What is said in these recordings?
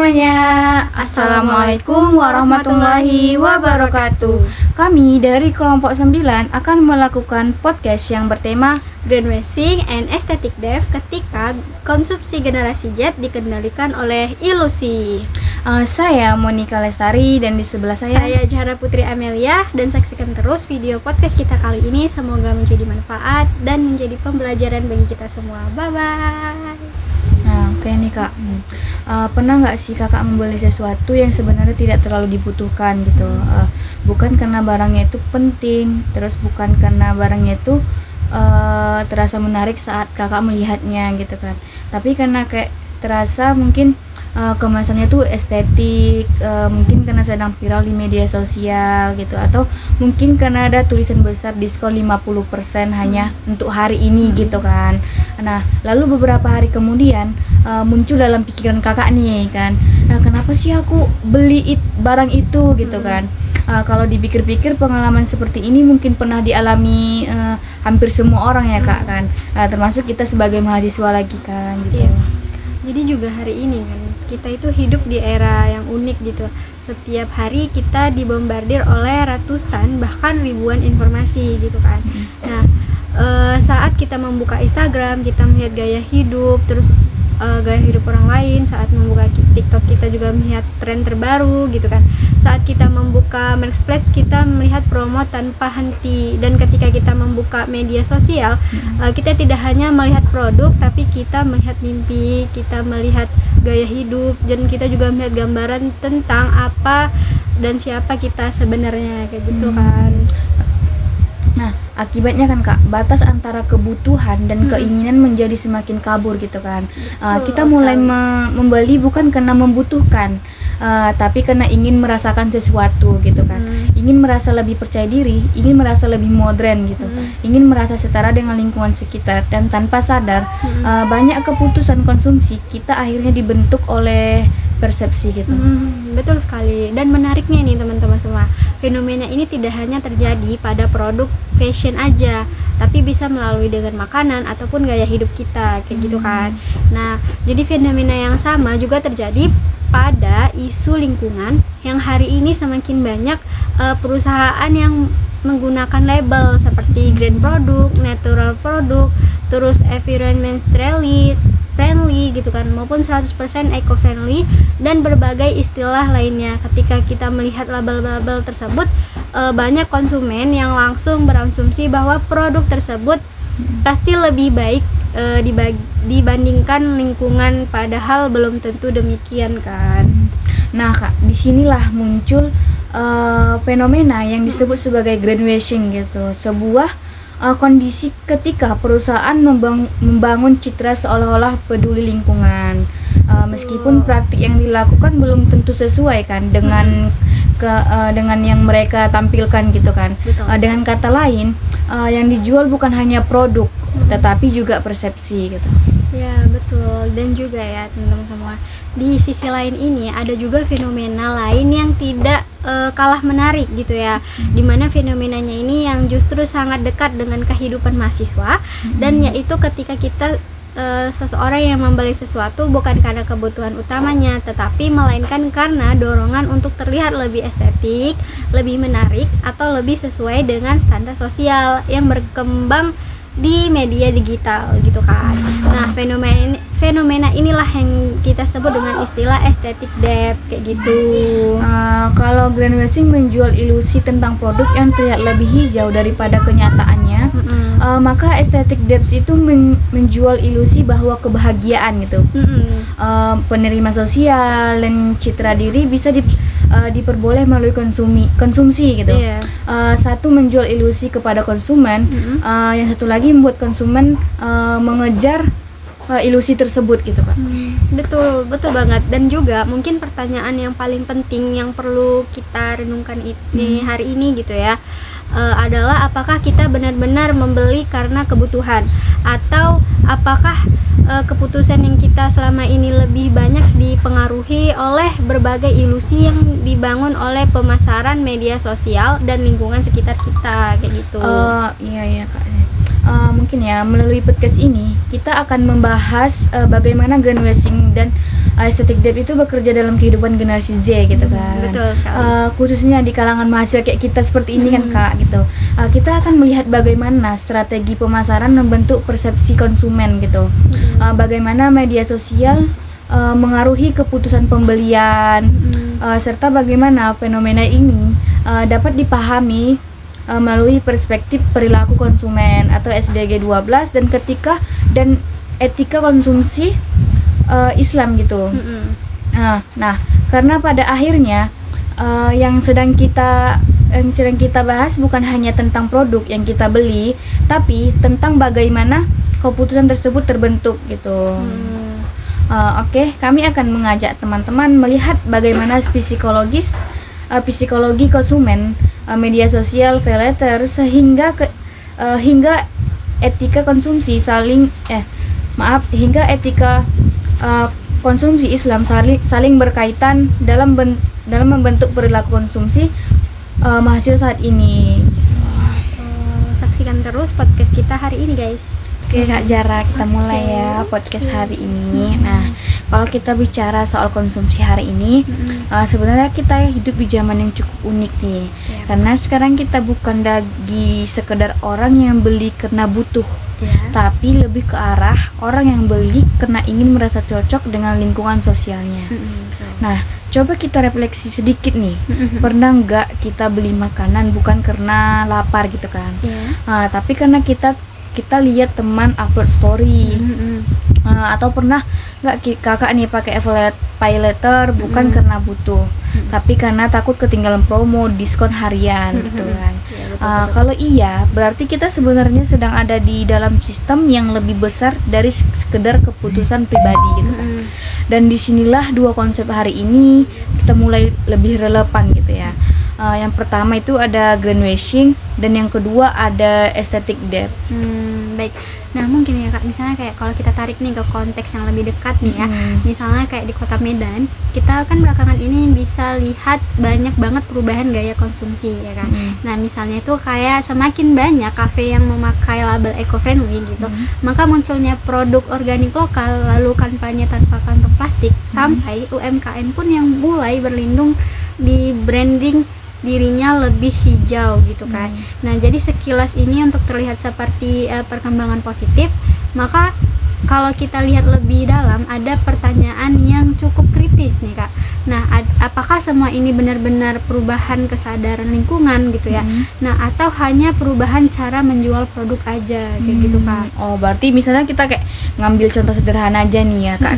semuanya, Assalamualaikum warahmatullahi wabarakatuh. Kami dari kelompok 9 akan melakukan podcast yang bertema Brainwashing and Aesthetic Death ketika konsumsi generasi Z dikendalikan oleh ilusi. Saya Monica Lestari dan di sebelah Saya Zahra Putri Amelia, dan saksikan terus video podcast kita kali ini. Semoga menjadi manfaat dan menjadi pembelajaran bagi kita semua. Bye-bye. Nah, oke nih Kak. Pernah nggak sih Kakak membeli sesuatu yang sebenarnya tidak terlalu dibutuhkan gitu? Bukan karena barangnya itu penting, terus bukan karena barangnya itu terasa menarik saat Kakak melihatnya gitu kan. Tapi karena kayak terasa mungkin kemasannya tuh estetik, mungkin karena sedang viral di media sosial gitu, atau mungkin karena ada tulisan besar diskon 50% hanya untuk hari ini gitu kan. Nah, lalu beberapa hari kemudian muncul dalam pikiran Kakak nih kan, kenapa sih aku beli barang itu gitu kan. Kalau dipikir-pikir pengalaman seperti ini mungkin pernah dialami hampir semua orang ya Kak kan, termasuk kita sebagai mahasiswa lagi kan gitu. Iya. Jadi juga hari ini kan kita itu hidup di era yang unik gitu. Setiap hari kita dibombardir oleh ratusan bahkan ribuan informasi gitu kan. Nah, saat kita membuka Instagram, kita melihat gaya hidup, terus gaya hidup orang lain. Saat membuka TikTok, kita juga melihat tren terbaru gitu kan. Saat kita membuka Marketplace, kita melihat promo tanpa henti. Dan ketika kita membuka media sosial, kita tidak hanya melihat produk, tapi kita melihat mimpi, kita melihat gaya hidup, dan kita juga melihat gambaran tentang apa dan siapa kita sebenarnya kayak gitu kan. Nah, akibatnya kan Kak, batas antara kebutuhan dan keinginan menjadi semakin kabur gitu kan. Kita mulai membeli bukan karena membutuhkan, tapi karena ingin merasakan sesuatu gitu kan. Ingin merasa lebih percaya diri, ingin merasa lebih modern gitu, ingin merasa setara dengan lingkungan sekitar, dan tanpa sadar banyak keputusan konsumsi kita akhirnya dibentuk oleh persepsi gitu. Betul sekali. Dan menariknya nih teman-teman semua, fenomena ini tidak hanya terjadi pada produk fashion aja, tapi bisa melalui dengan makanan ataupun gaya hidup kita kayak gitu kan. Nah, jadi fenomena yang sama juga terjadi pada isu lingkungan yang hari ini semakin banyak perusahaan yang menggunakan label seperti green product, natural product, terus environmentally friendly gitu kan, maupun 100% eco-friendly dan berbagai istilah lainnya. Ketika kita melihat label-label tersebut, banyak konsumen yang langsung berasumsi bahwa produk tersebut pasti lebih baik dibandingkan lingkungan, padahal belum tentu demikian kan. Nah Kak, disinilah muncul fenomena yang disebut sebagai greenwashing gitu, sebuah kondisi ketika perusahaan membangun citra seolah-olah peduli lingkungan, meskipun praktik yang dilakukan belum tentu sesuai kan dengan dengan yang mereka tampilkan gitu kan. Dengan kata lain, yang dijual bukan hanya produk, tetapi juga persepsi gitu. Ya betul. Dan juga ya teman-teman semua, di sisi lain ini ada juga fenomena lain yang tidak kalah menarik gitu ya, dimana fenomenanya ini yang justru sangat dekat dengan kehidupan mahasiswa, dan yaitu ketika kita seseorang yang membeli sesuatu bukan karena kebutuhan utamanya, tetapi melainkan karena dorongan untuk terlihat lebih estetik, lebih menarik, atau lebih sesuai dengan standar sosial yang berkembang di media digital gitu kan. Nah, fenomena inilah yang kita sebut dengan istilah aesthetic debt kayak gitu. Kalau greenwashing menjual ilusi tentang produk yang terlihat lebih hijau daripada kenyataannya, maka aesthetic debt itu menjual ilusi bahwa kebahagiaan gitu, penerima sosial dan citra diri bisa diperboleh melalui konsumsi gitu. Satu menjual ilusi kepada konsumen, yang satu lagi membuat konsumen mengejar ilusi tersebut gitu kan. Betul banget. Dan juga mungkin pertanyaan yang paling penting yang perlu kita renungkan ini hari ini gitu ya, adalah apakah kita benar-benar membeli karena kebutuhan, atau apakah keputusan yang kita selama ini lebih banyak dipengaruhi oleh berbagai ilusi yang dibangun oleh pemasaran media sosial dan lingkungan sekitar kita kayak gitu. Iya Kak. Mungkin ya melalui podcast ini kita akan membahas bagaimana greenwashing dan estetik debt itu bekerja dalam kehidupan generasi Z gitu kan. Betul sekali. Khususnya di kalangan mahasiswa kayak kita seperti ini kan Kak gitu. Kita akan melihat bagaimana strategi pemasaran membentuk persepsi konsumen gitu. Bagaimana media sosial mengaruhi keputusan pembelian, serta bagaimana fenomena ini dapat dipahami melalui perspektif perilaku konsumen atau SDG 12 dan etika konsumsi Islam gitu. Nah, karena pada akhirnya yang sedang kita bahas bukan hanya tentang produk yang kita beli, tapi tentang bagaimana keputusan tersebut terbentuk gitu. Oke, kami akan mengajak teman-teman melihat bagaimana psikologi konsumen, media sosial, pay letter, hingga etika konsumsi hingga etika konsumsi Islam saling berkaitan dalam membentuk perilaku konsumsi mahasiswa saat ini. Saksikan terus podcast kita hari ini, guys. Oke Kak Jara, kita mulai ya podcast hari ini. Nah, kalau kita bicara soal konsumsi hari ini, sebenarnya kita hidup di zaman yang cukup unik nih. Karena sekarang kita bukan lagi sekedar orang yang beli karena butuh, tapi lebih ke arah orang yang beli karena ingin merasa cocok dengan lingkungan sosialnya. Nah, coba kita refleksi sedikit nih. Pernah nggak kita beli makanan bukan karena lapar gitu kan? Tapi karena kita lihat teman upload story, atau pernah nggak kakak nih pakai pay letter bukan karena butuh, tapi karena takut ketinggalan promo, diskon harian gitu kan. Kalau iya, berarti kita sebenarnya sedang ada di dalam sistem yang lebih besar dari sekedar keputusan pribadi gitu kan. Dan disinilah dua konsep hari ini kita mulai lebih relevan gitu ya. Yang pertama itu ada greenwashing dan yang kedua ada aesthetic debt. Baik. Nah, mungkin ya Kak, misalnya kayak kalau kita tarik nih ke konteks yang lebih dekat nih ya. Misalnya kayak di Kota Medan, kita kan belakangan ini bisa lihat banyak banget perubahan gaya konsumsi ya kan. Nah, misalnya itu kayak semakin banyak kafe yang memakai label eco-friendly gitu. Maka munculnya produk organik lokal, lalu kampanye tanpa kantong plastik, sampai UMKM pun yang mulai berlindung di branding dirinya lebih hijau gitu kan. Nah, jadi sekilas ini untuk terlihat seperti perkembangan positif, maka kalau kita lihat lebih dalam ada pertanyaan yang cukup kritis nih Kak. Nah, apakah semua ini benar-benar perubahan kesadaran lingkungan gitu ya? Nah, atau hanya perubahan cara menjual produk aja kayak gitu Kak. Oh, berarti misalnya kita kayak ngambil contoh sederhana aja nih ya Kak.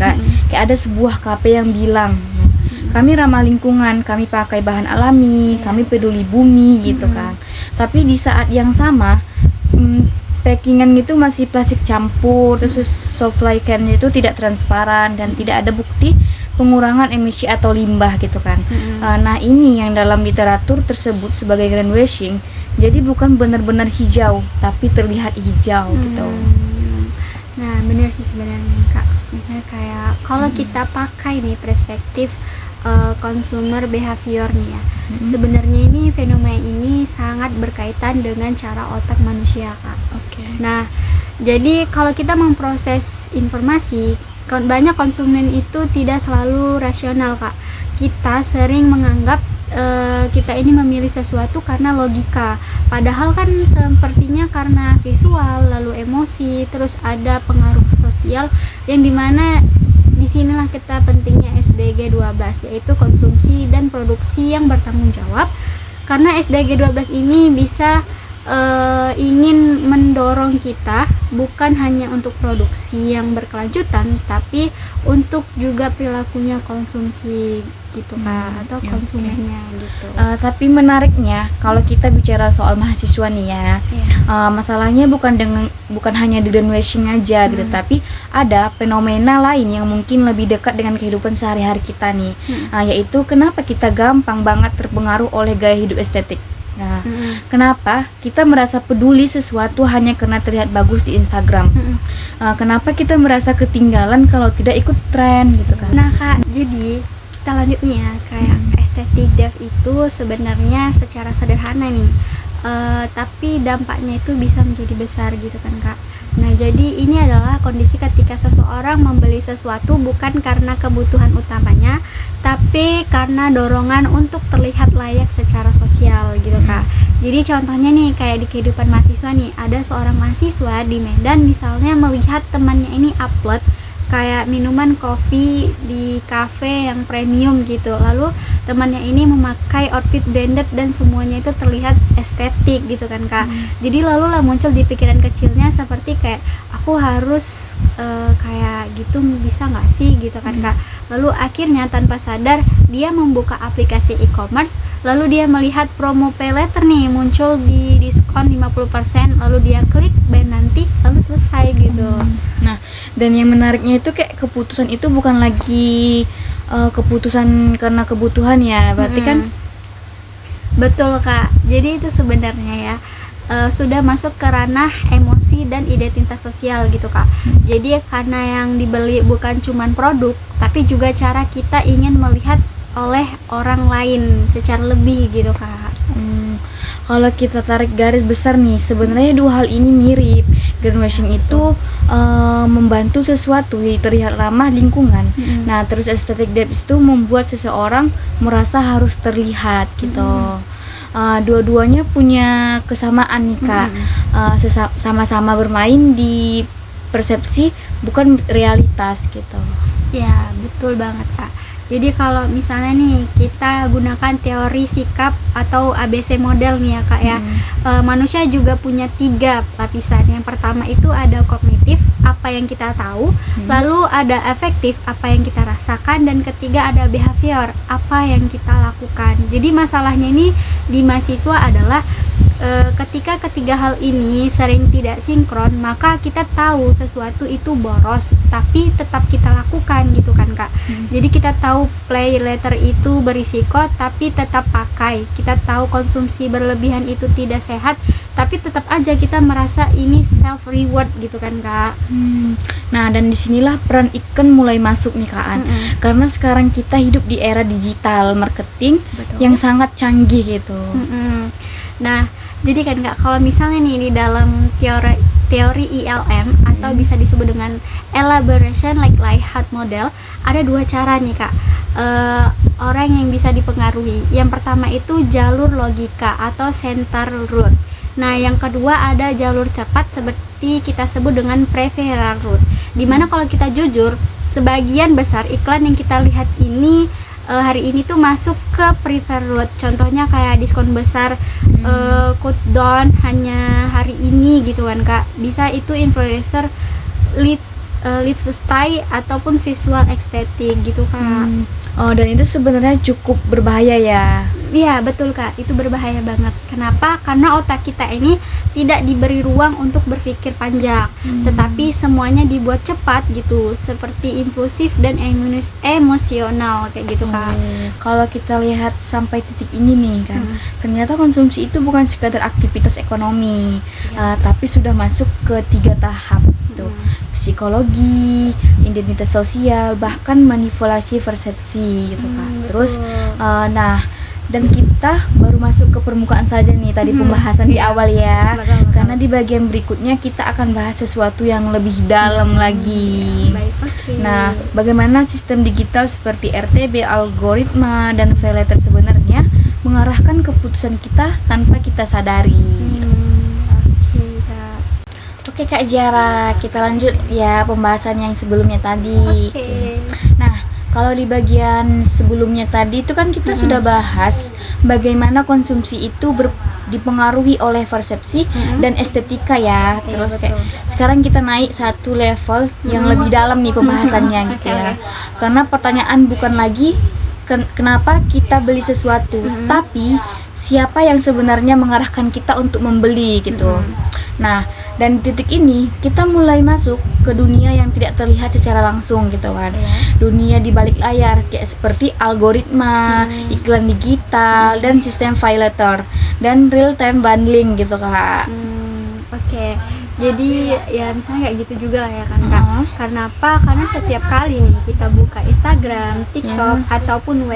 Kayak ada sebuah kafe yang bilang kami ramah lingkungan, kami pakai bahan alami, kami peduli bumi gitu kan. Tapi di saat yang sama packingan itu masih plastik campur, terus supply can itu tidak transparan dan tidak ada bukti pengurangan emisi atau limbah gitu kan. Nah, ini yang dalam literatur tersebut sebagai greenwashing. Jadi bukan benar-benar hijau, tapi terlihat hijau gitu. Nah, benar sih sebenarnya Kak. Misalnya kayak kalau kita pakai nih perspektif consumer behavior nih ya. Sebenarnya ini fenomena ini sangat berkaitan dengan cara otak manusia Kak. Nah, jadi kalau kita memproses informasi, banyak konsumen itu tidak selalu rasional Kak. Kita sering menganggap kita ini memilih sesuatu karena logika, padahal kan sepertinya karena visual, lalu emosi, terus ada pengaruh sosial yang dimana disinilah kita pentingnya SDG 12, yaitu konsumsi dan produksi yang bertanggung jawab. Karena SDG 12 ini bisa ingin mendorong kita bukan hanya untuk produksi yang berkelanjutan, tapi untuk juga perilakunya konsumsi gitu Kak, atau konsumennya gitu. Tapi menariknya kalau kita bicara soal mahasiswa nih ya, masalahnya bukan hanya di greenwashing aja gitu, tapi ada fenomena lain yang mungkin lebih dekat dengan kehidupan sehari-hari kita nih, yaitu kenapa kita gampang banget terpengaruh oleh gaya hidup estetik. Nah, kenapa kita merasa peduli sesuatu hanya karena terlihat bagus di Instagram? Kenapa kita merasa ketinggalan kalau tidak ikut tren gitu kan? Nah Kak, jadi kita lanjut nih ya, kayak aesthetic debt itu sebenarnya secara sederhana nih tapi dampaknya itu bisa menjadi besar gitu kan Kak. Nah jadi ini adalah kondisi ketika seseorang membeli sesuatu bukan karena kebutuhan utamanya, tapi karena dorongan untuk terlihat layak secara sosial gitu Kak. Jadi contohnya nih kayak di kehidupan mahasiswa nih, ada seorang mahasiswa di Medan misalnya melihat temannya ini upload kayak minuman kopi di cafe yang premium gitu, lalu temannya ini memakai outfit branded dan semuanya itu terlihat estetik gitu kan Kak. Jadi lalu lah muncul di pikiran kecilnya seperti kayak aku harus kayak gitu bisa nggak sih gitu kan Kak. Lalu akhirnya tanpa sadar dia membuka aplikasi e-commerce, lalu dia melihat promo pay letter nih muncul di diskon 50%, lalu dia klik buy nanti, lalu selesai gitu. Nah, dan yang menariknya itu kayak keputusan itu bukan lagi keputusan karena kebutuhan ya, berarti kan Betul Kak, jadi itu sebenarnya ya sudah masuk ke ranah emosi dan identitas sosial gitu Kak. Jadi karena yang dibeli bukan cuman produk, tapi juga cara kita ingin melihat oleh orang lain secara lebih gitu Kak. Kalau kita tarik garis besar nih, sebenarnya dua hal ini mirip. Greenwashing itu membantu sesuatu terlihat ramah lingkungan. Nah, terus aesthetic debt itu membuat seseorang merasa harus terlihat gitu. Dua-duanya punya kesamaan nih Kak. Sama-sama bermain di persepsi bukan realitas gitu. Ya, betul banget Kak. Jadi kalau misalnya nih kita gunakan teori sikap atau ABC model nih ya Kak ya, manusia juga punya 3 lapisan. Yang pertama itu ada kognitif, apa yang kita tahu, lalu ada afektif, apa yang kita rasakan, dan ketiga ada behavior, apa yang kita lakukan. Jadi masalahnya ini di mahasiswa adalah ketika ketiga hal ini sering tidak sinkron, maka kita tahu sesuatu itu boros tapi tetap kita lakukan gitu kan Kak. Jadi kita tahu play letter itu berisiko tapi tetap pakai, kita tahu konsumsi berlebihan itu tidak sehat tapi tetap aja kita merasa ini self reward gitu kan Kak. Nah, dan disinilah peran iklan mulai masuk nih Kak. Karena sekarang kita hidup di era digital marketing yang sangat canggih gitu. Nah, jadi kan Kak, kalau misalnya nih di dalam teori ILM atau bisa disebut dengan elaboration like layout model, ada 2 cara nih Kak. Orang yang bisa dipengaruhi. Yang pertama itu jalur logika atau center route. Nah, yang kedua ada jalur cepat seperti kita sebut dengan preferential route. Dimana kalau kita jujur, sebagian besar iklan yang kita lihat ini hari ini tuh masuk ke prefer route. Contohnya kayak diskon besar, code down hanya hari ini gitu kan Kak. Bisa itu influencer lifestyle ataupun visual estetik gitu Kak. Dan itu sebenarnya cukup berbahaya ya. Iya betul Kak, itu berbahaya banget. Kenapa? Karena otak kita ini tidak diberi ruang untuk berpikir panjang, tetapi semuanya dibuat cepat gitu, seperti impulsif dan emosional kayak gitu Kak. Kalau kita lihat sampai titik ini nih kan, ternyata konsumsi itu bukan sekadar aktivitas ekonomi, tapi sudah masuk ke 3 tahap tuh. Psikologi, identitas sosial, bahkan manipulasi persepsi gitu Kak. Terus dan kita baru masuk ke permukaan saja nih tadi pembahasan di awal ya. Betul. Karena di bagian berikutnya kita akan bahas sesuatu yang lebih dalam lagi. Baik, oke. Nah, bagaimana sistem digital seperti RTB, algoritma, dan pay letter sebenarnya mengarahkan keputusan kita tanpa kita sadari. Oke Kak Jara, kita lanjut ya pembahasan yang sebelumnya tadi. Nah, kalau di bagian sebelumnya tadi itu kan kita sudah bahas bagaimana konsumsi itu dipengaruhi oleh persepsi dan estetika ya. Terus kayak sekarang kita naik satu level yang lebih dalam nih pembahasannya gitu ya. Karena pertanyaan bukan lagi kenapa kita beli sesuatu, tapi siapa yang sebenarnya mengarahkan kita untuk membeli gitu. Nah, dan titik ini kita mulai masuk ke dunia yang tidak terlihat secara langsung gitu kan. Dunia di balik layar kayak seperti algoritma, iklan digital, dan sistem pay letter dan real time bundling gitu Kak. Oke. Jadi ya misalnya kayak gitu juga ya kan Kak. Heeh. Karena apa? Karena setiap kali nih kita buka Instagram, TikTok ataupun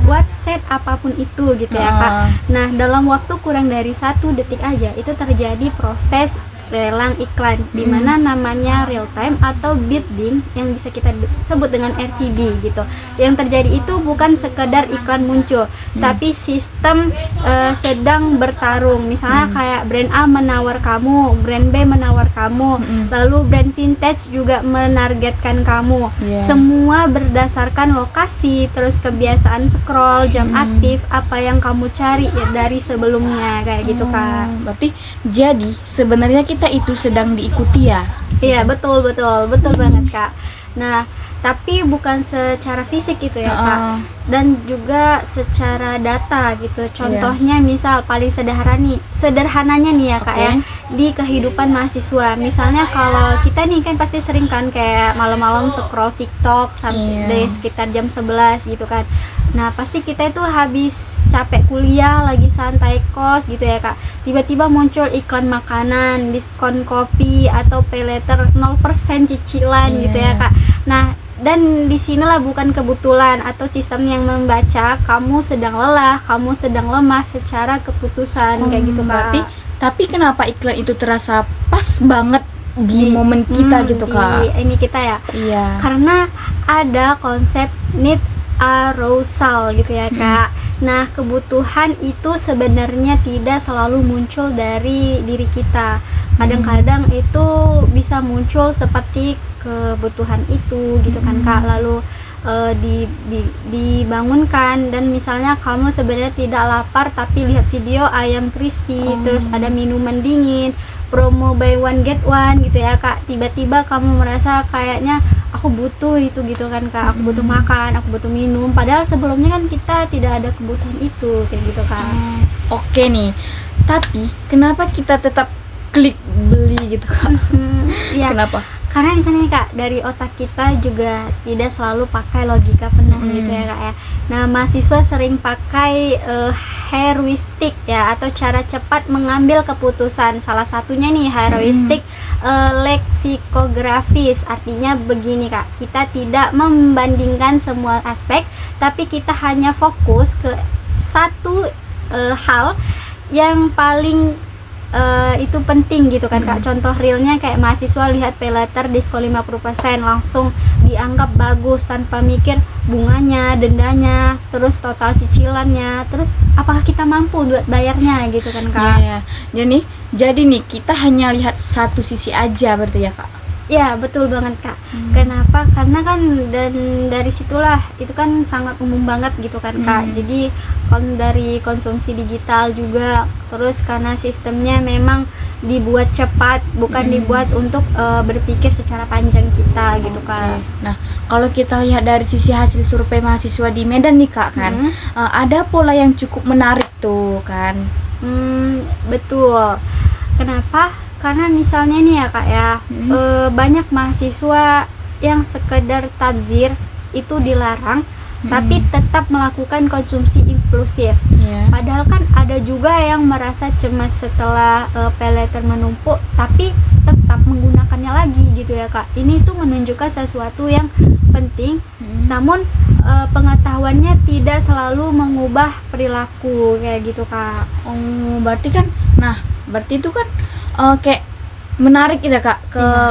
website apapun itu gitu ya Kak. Nah, dalam waktu kurang dari 1 detik aja itu terjadi proses lelang iklan di mana namanya real time atau bidding yang bisa kita sebut dengan RTB gitu. Yang terjadi itu bukan sekedar iklan muncul, tapi sistem sedang bertarung. Misalnya kayak brand A menawar kamu, brand B menawar kamu, lalu brand vintage juga menargetkan kamu. Semua berdasarkan lokasi, terus kebiasaan scroll, jam aktif, apa yang kamu cari ya dari sebelumnya kayak gitu Kak. Berarti jadi sebenarnya kita itu sedang diikuti ya. Iya, betul banget Kak. Nah, tapi bukan secara fisik gitu ya Kak, dan juga secara data gitu. Contohnya misal paling sederhananya nih ya Kak ya, di kehidupan mahasiswa. Misalnya kalau kita nih kan pasti sering kan kayak malam-malam scroll TikTok sampai sekitar jam 11 gitu kan. Nah, pasti kita itu habis capek kuliah, lagi santai kos gitu ya Kak, tiba-tiba muncul iklan makanan, diskon kopi atau pay later 0% cicilan gitu ya Kak. Nah, dan disinilah bukan kebetulan atau sistem yang membaca kamu sedang lelah, kamu sedang lemah secara keputusan kayak gitu Kak. Berarti tapi kenapa iklan itu terasa pas banget di momen kita gitu Kak? Di ini kita ya. Iya. Karena ada konsep need arousal gitu ya Kak. Nah, kebutuhan itu sebenarnya tidak selalu muncul dari diri kita. Kadang-kadang itu bisa muncul seperti kebutuhan itu gitu kan Kak. Lalu dibangunkan, dan misalnya kamu sebenarnya tidak lapar tapi lihat video ayam crispy, terus ada minuman dingin, promo buy one get one gitu ya Kak. Tiba-tiba kamu merasa kayaknya aku butuh itu gitu kan Kak, aku butuh makan, aku butuh minum, padahal sebelumnya kan kita tidak ada kebutuhan itu kayak gitu Kak. Oke nih, tapi kenapa kita tetap klik beli gitu Kak? Iya. Kenapa? Karena misalnya nih Kak, dari otak kita juga tidak selalu pakai logika penuh gitu ya Kak ya. Nah, mahasiswa sering pakai heuristik ya, atau cara cepat mengambil keputusan. Salah satunya nih heuristik leksikografis. Artinya begini Kak, kita tidak membandingkan semua aspek, tapi kita hanya fokus ke satu hal yang paling itu penting gitu kan Kak. Contoh realnya kayak mahasiswa lihat pay later diskon 50% langsung dianggap bagus tanpa mikir bunganya, dendanya, terus total cicilannya, terus apakah kita mampu buat bayarnya gitu kan Kak. Iya. Jadi nih kita hanya lihat satu sisi aja berarti ya Kak. Ya, betul banget Kak. Kenapa? Karena kan dan dari situlah itu kan sangat umum banget gitu kan Kak. Jadi dari konsumsi digital juga, terus karena sistemnya memang dibuat cepat, bukan dibuat untuk berpikir secara panjang kita gitu Kak. Nah, kalau kita lihat dari sisi hasil survei mahasiswa di Medan nih Kak kan, ada pola yang cukup menarik tuh kan. Betul. Kenapa? Karena misalnya nih ya Kak ya, banyak mahasiswa yang sekedar tabzir itu dilarang, tapi tetap melakukan konsumsi impulsif. Padahal kan ada juga yang merasa cemas setelah pay later menumpuk, tapi tetap menggunakannya lagi gitu ya Kak. Ini tuh menunjukkan sesuatu yang penting, namun pengetahuannya tidak selalu mengubah perilaku kayak gitu Kak. Berarti itu kan kayak menarik ya Kak,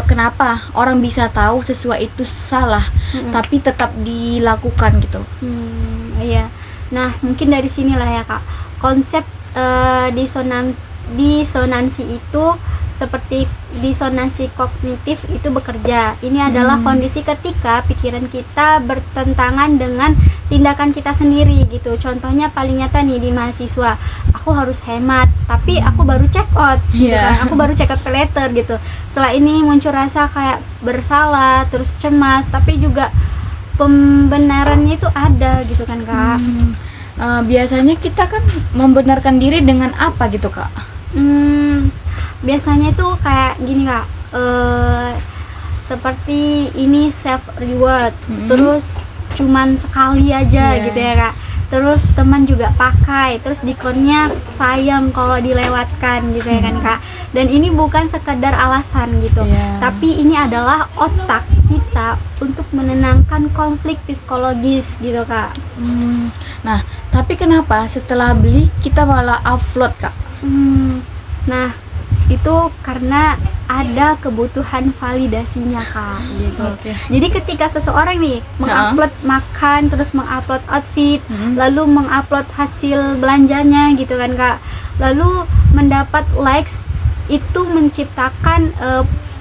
kenapa orang bisa tahu sesuai itu salah tapi tetap dilakukan gitu. Iya. Nah, mungkin dari sinilah ya Kak, konsep disonansi itu seperti disonansi kognitif itu bekerja. Ini adalah kondisi ketika pikiran kita bertentangan dengan tindakan kita sendiri gitu. Contohnya paling nyata nih di mahasiswa, aku harus hemat tapi aku baru check out gitu kan. Aku baru check out pay later gitu. Setelah ini muncul rasa kayak bersalah, terus cemas, tapi juga pembenarannya itu ada gitu kan Kak. Biasanya kita kan membenarkan diri dengan apa gitu Kak? Biasanya tuh kayak gini Kak, seperti ini self reward, terus cuman sekali aja gitu ya Kak. terus teman juga pakai, terus dikonnya sayang kalau dilewatkan gitu ya kan Kak. Dan ini bukan sekedar alasan gitu, tapi ini adalah otak kita untuk menenangkan konflik psikologis gitu Kak. Nah, tapi kenapa setelah beli kita malah upload Kak? Nah, itu karena ada kebutuhan validasinya Kak gitu. Jadi ketika seseorang nih mengupload makan, terus mengupload outfit, lalu mengupload hasil belanjanya gitu kan Kak, lalu mendapat likes, itu menciptakan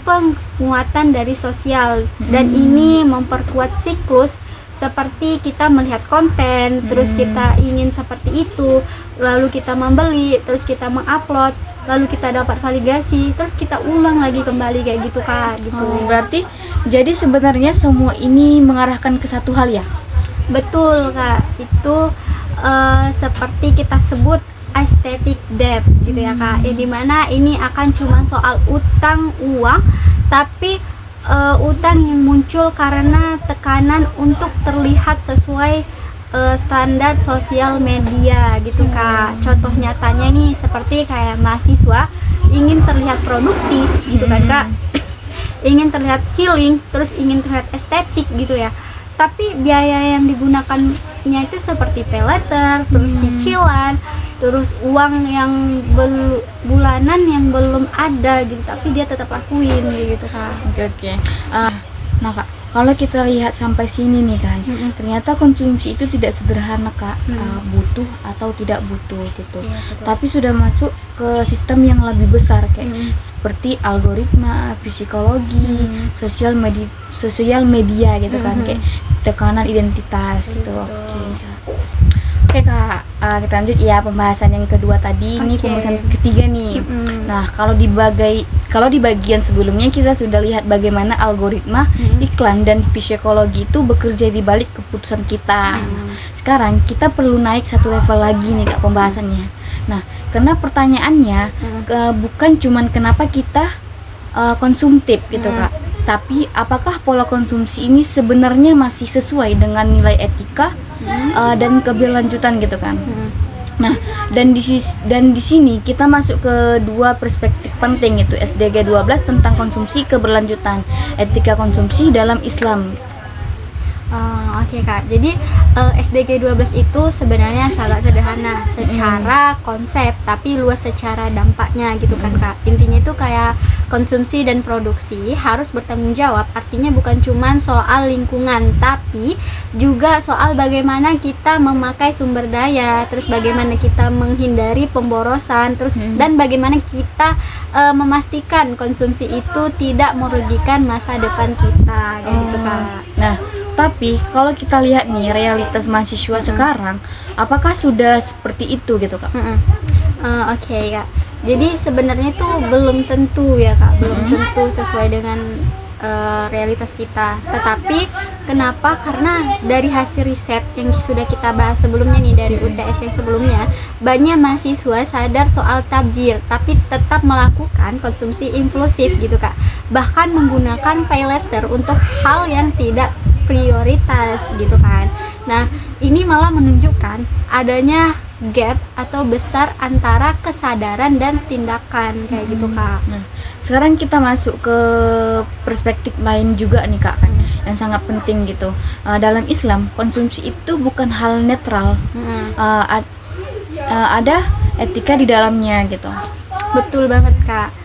penguatan dari sosial, dan ini memperkuat siklus. Seperti kita melihat konten, terus kita ingin seperti itu, lalu kita membeli, terus kita mengupload, lalu kita dapat validasi, terus kita ulang lagi kembali kayak gitu Kak gitu. Berarti jadi sebenarnya semua ini mengarahkan ke satu hal ya? Betul Kak, itu seperti kita sebut aesthetic debt gitu ya Kak, yang dimana ini akan cuma soal utang uang, tapi utang yang muncul karena tekanan untuk terlihat sesuai standar sosial media gitu Kak. Contoh nyatanya nih seperti kayak mahasiswa ingin terlihat produktif gitu kan Kak, ingin terlihat healing, terus ingin terlihat estetik gitu ya, tapi biaya yang digunakannya itu seperti pay letter, terus cicilan, terus uang yang bulanan yang belum ada gitu, tapi dia tetap lakuin gitu Kak. Oke. Nah Kak, kalau kita lihat sampai sini nih kan, ternyata konsumsi itu tidak sederhana Kak, butuh atau tidak butuh gitu. Tapi sudah masuk ke sistem yang lebih besar kayak seperti algoritma, psikologi, sosial media gitu kan, kayak tekanan identitas gitu. Oke Kak, kita lanjut ya pembahasan yang kedua tadi. Ini pembahasan ketiga nih. Nah, kalau di bagian sebelumnya kita sudah lihat bagaimana algoritma, iklan dan psikologi itu bekerja di balik keputusan kita. Sekarang kita perlu naik satu level lagi nih Kak pembahasannya. Nah, karena pertanyaannya bukan cuman kenapa kita konsumtif gitu Kak, tapi apakah pola konsumsi ini sebenarnya masih sesuai dengan nilai etika dan keberlanjutan gitu kan. Nah, dan di sini kita masuk ke dua perspektif penting, itu SDG 12 tentang konsumsi keberlanjutan, etika konsumsi dalam Islam. Oke Kak, jadi SDG 12 itu sebenarnya sangat sederhana secara konsep, tapi luas secara dampaknya gitu kan Kak. Intinya itu kayak konsumsi dan produksi harus bertanggung jawab, artinya bukan cuma soal lingkungan, tapi juga soal bagaimana kita memakai sumber daya, terus bagaimana kita menghindari pemborosan, terus dan bagaimana kita memastikan konsumsi itu tidak merugikan masa depan kita kayak gitu Kak. Nah, tapi kalau kita lihat nih realitas mahasiswa sekarang, apakah sudah seperti itu gitu Kak? Oke Kak. Jadi sebenarnya itu belum tentu ya Kak, belum tentu sesuai dengan realitas kita. Tetapi kenapa? Karena dari hasil riset yang sudah kita bahas sebelumnya nih, dari UTS yang sebelumnya, banyak mahasiswa sadar soal tabdzir tapi tetap melakukan konsumsi impulsif gitu Kak. Bahkan menggunakan pay letter untuk hal yang tidak prioritas gitu kan. Nah, ini malah menunjukkan adanya gap atau besar antara kesadaran dan tindakan kayak gitu Kak. Nah, sekarang kita masuk ke perspektif lain juga nih Kak, kan, yang sangat penting gitu. Dalam Islam, konsumsi itu bukan hal netral, ada etika di dalamnya gitu. Betul banget Kak.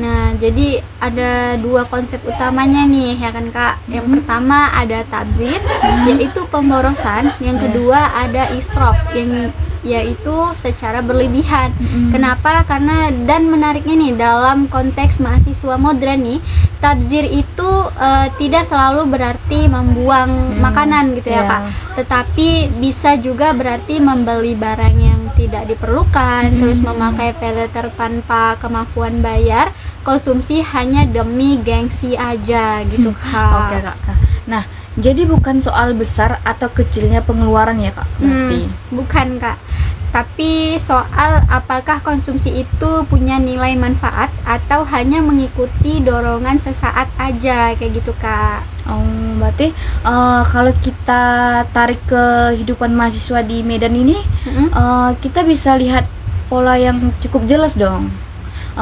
Nah, jadi ada dua konsep utamanya nih ya kan Kak. Yang pertama ada tabdzir, yaitu pemborosan. Yang kedua ada israf, yang yaitu secara berlebihan. Kenapa? Karena, dan menariknya nih, dalam konteks mahasiswa modern nih, tabdzir itu tidak selalu berarti membuang makanan gitu ya Kak, tetapi bisa juga berarti membeli barang yang tidak diperlukan, terus memakai pay letter tanpa kemampuan bayar, konsumsi hanya demi gengsi aja gitu Kak. Oke Kak. Nah, jadi bukan soal besar atau kecilnya pengeluaran ya Kak, berarti? Bukan Kak, tapi soal apakah konsumsi itu punya nilai manfaat atau hanya mengikuti dorongan sesaat aja kayak gitu Kak. Oh, berarti kalau kita tarik ke kehidupan mahasiswa di Medan ini, kita bisa lihat pola yang cukup jelas dong.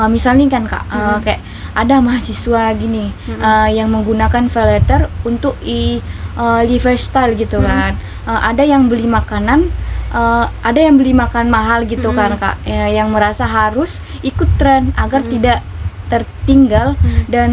Misalnya kan Kak, kayak ada mahasiswa gini yang menggunakan paylater untuk lifestyle gitu kan. Ada yang beli makanan, ada yang beli makan mahal gitu kan Kak, yang merasa harus ikut tren agar tidak tertinggal. Dan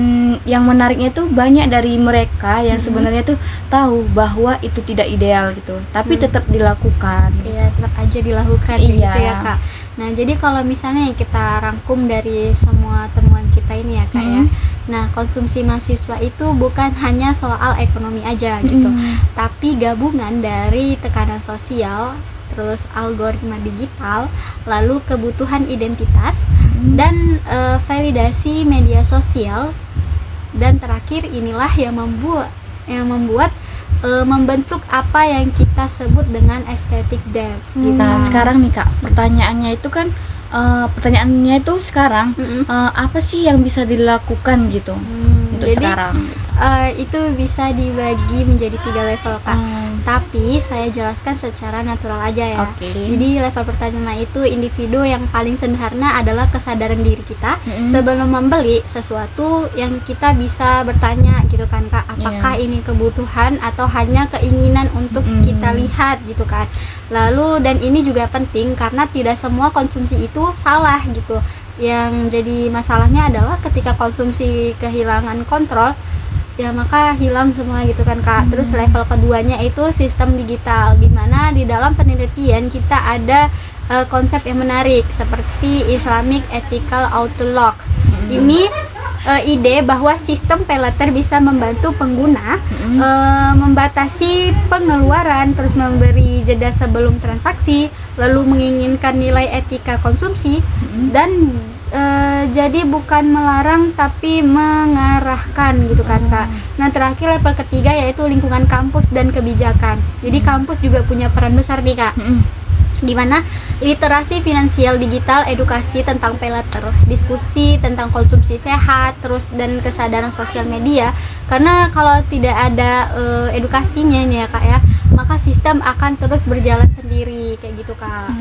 yang menariknya tuh banyak dari mereka yang sebenarnya tuh tahu bahwa itu tidak ideal gitu, tapi tetap dilakukan. Iya, tetap aja dilakukan Iya. gitu ya Kak. Nah, jadi kalau misalnya yang kita rangkum dari semua temuan kita ini ya Kak ya. Nah, konsumsi mahasiswa itu bukan hanya soal ekonomi aja gitu, tapi gabungan dari tekanan sosial, terus algoritma digital, lalu kebutuhan identitas, dan validasi media sosial, dan terakhir inilah yang membuat membentuk apa yang kita sebut dengan aesthetic depth gitu. Nah, sekarang nih Kak, pertanyaannya itu sekarang apa sih yang bisa dilakukan gitu untuk Jadi sekarang? itu bisa dibagi menjadi 3 level Kak. Tapi saya jelaskan secara natural aja ya. Oke. Jadi level pertama itu individu yang paling sederhana adalah kesadaran diri kita sebelum membeli sesuatu, yang kita bisa bertanya gitu kan Kak, apakah ini kebutuhan atau hanya keinginan untuk kita lihat gitu kan. Lalu, dan ini juga penting karena tidak semua konsumsi itu salah gitu. Yang jadi masalahnya adalah ketika konsumsi kehilangan kontrol, ya maka hilang semua gitu kan Kak. Terus level keduanya itu sistem digital, dimana di dalam penelitian kita ada konsep yang menarik seperti Islamic Ethical Outlook. Ini ide bahwa sistem paylater bisa membantu pengguna membatasi pengeluaran, terus memberi jeda sebelum transaksi, lalu menginginkan nilai etika konsumsi, dan jadi bukan melarang tapi mengarahkan gitu kan Kak. Nah, terakhir level ketiga yaitu lingkungan kampus dan kebijakan. Jadi kampus juga punya peran besar nih Kak, di mana literasi finansial digital, edukasi tentang paylater, diskusi tentang konsumsi sehat, terus dan kesadaran sosial media. Karena kalau tidak ada edukasinya nih ya Kak ya, maka sistem akan terus berjalan sendiri kayak gitu Kak.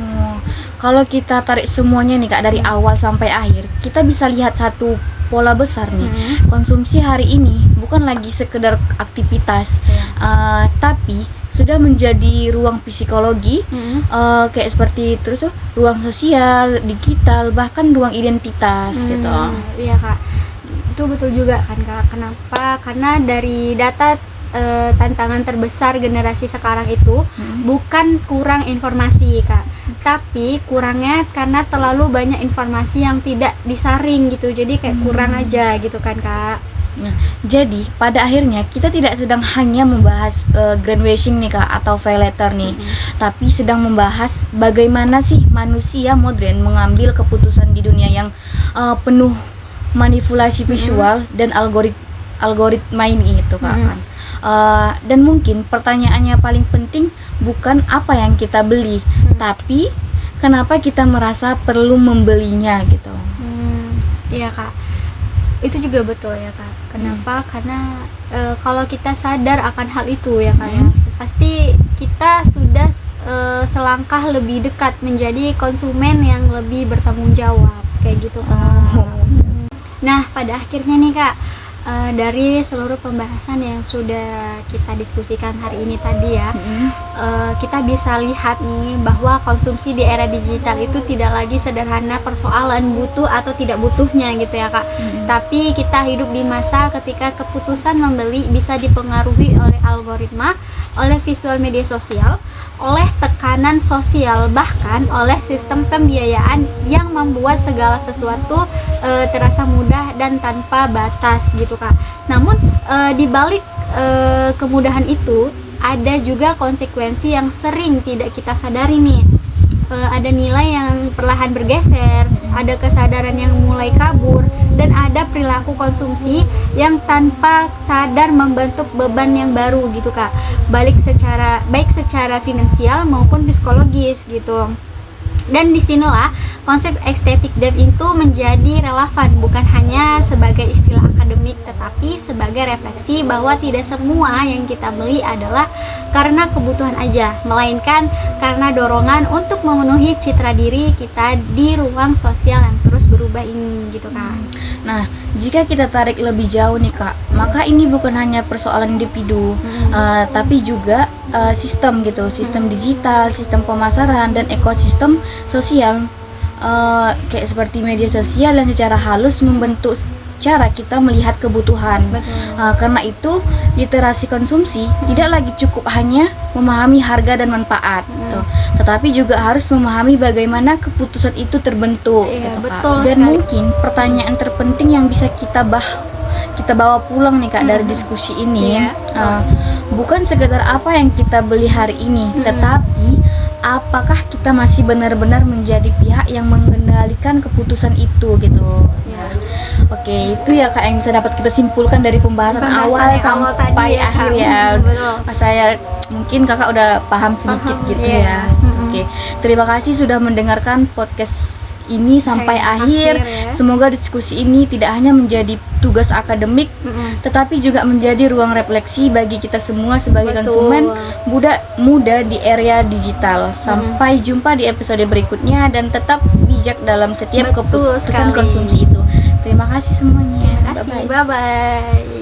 Kalau kita tarik semuanya nih Kak dari awal sampai akhir, kita bisa lihat satu pola besar nih. Konsumsi hari ini bukan lagi sekedar aktivitas, tapi sudah menjadi ruang psikologi, kayak seperti terus tuh ruang sosial, digital, bahkan ruang identitas gitu. Iya Kak, itu betul juga kan Kak. Kenapa? Karena dari data tantangan terbesar generasi sekarang itu bukan kurang informasi Kak, tapi kurangnya karena terlalu banyak informasi yang tidak disaring gitu, jadi kayak kurang aja gitu kan Kak. Nah, jadi pada akhirnya kita tidak sedang hanya membahas greenwashing nih Kak atau paylater nih, tapi sedang membahas bagaimana sih manusia modern mengambil keputusan di dunia yang penuh manipulasi visual dan algoritma ini itu Kak kan. Dan mungkin pertanyaannya paling penting bukan apa yang kita beli, tapi kenapa kita merasa perlu membelinya gitu. Iya Kak, itu juga betul ya Kak. Kenapa? Karena kalau kita sadar akan hal itu ya Kak ya, pasti kita sudah selangkah lebih dekat menjadi konsumen yang lebih bertanggung jawab kayak gitu Kak. Nah, pada akhirnya nih Kak, dari seluruh pembahasan yang sudah kita diskusikan hari ini tadi ya, kita bisa lihat nih bahwa konsumsi di era digital itu tidak lagi sederhana persoalan butuh atau tidak butuhnya gitu ya Kak. Tapi kita hidup di masa ketika keputusan membeli bisa dipengaruhi oleh algoritma, oleh visual media sosial, oleh tekanan sosial, bahkan oleh sistem pembiayaan yang membuat segala sesuatu terasa mudah dan tanpa batas gitu Kak. Namun di balik kemudahan itu ada juga konsekuensi yang sering tidak kita sadari nih. Ada nilai yang perlahan bergeser, ada kesadaran yang mulai kabur, dan ada perilaku konsumsi yang tanpa sadar membentuk beban yang baru gitu Kak, baik secara finansial maupun psikologis gitu. Dan disinilah konsep estetik debt itu menjadi relevan, bukan hanya sebagai istilah akademik tetapi sebagai refleksi bahwa tidak semua yang kita beli adalah karena kebutuhan aja, melainkan karena dorongan untuk memenuhi citra diri kita di ruang sosial yang terus berubah ini gitu kan. Nah, jika kita tarik lebih jauh nih Kak, maka ini bukan hanya persoalan individu, tapi juga sistem gitu, sistem digital, sistem pemasaran dan ekosistem sosial, kayak seperti media sosial yang secara halus membentuk cara kita melihat kebutuhan. Karena itu literasi konsumsi tidak lagi cukup hanya memahami harga dan manfaat, gitu, tetapi juga harus memahami bagaimana keputusan itu terbentuk. Iya, Gitu, Kak. betul Dan sekali. mungkin pertanyaan terpenting yang bisa kita bawa pulang nih Kak dari diskusi ini, Iya. bukan sekedar apa yang kita beli hari ini, tetapi apakah kita masih benar-benar menjadi pihak yang mengendalikan keputusan itu gitu. Ya. Oke, itu ya Kak yang bisa dapat kita simpulkan dari pembahasan awal yang awal sampai tadi ya, akhir Kak. ya. Betul. Saya mungkin Kakak udah paham sedikit Paham, gitu iya. ya. Oke, terima kasih sudah mendengarkan podcast ini sampai akhir. ya. Semoga diskusi ini tidak hanya menjadi tugas akademik, tetapi juga menjadi ruang refleksi bagi kita semua sebagai Betul. konsumen muda di era digital. Sampai jumpa di episode berikutnya dan tetap bijak dalam setiap Betul keputusan sekali. konsumsi itu. Terima kasih semuanya. Terima kasih. Bye bye.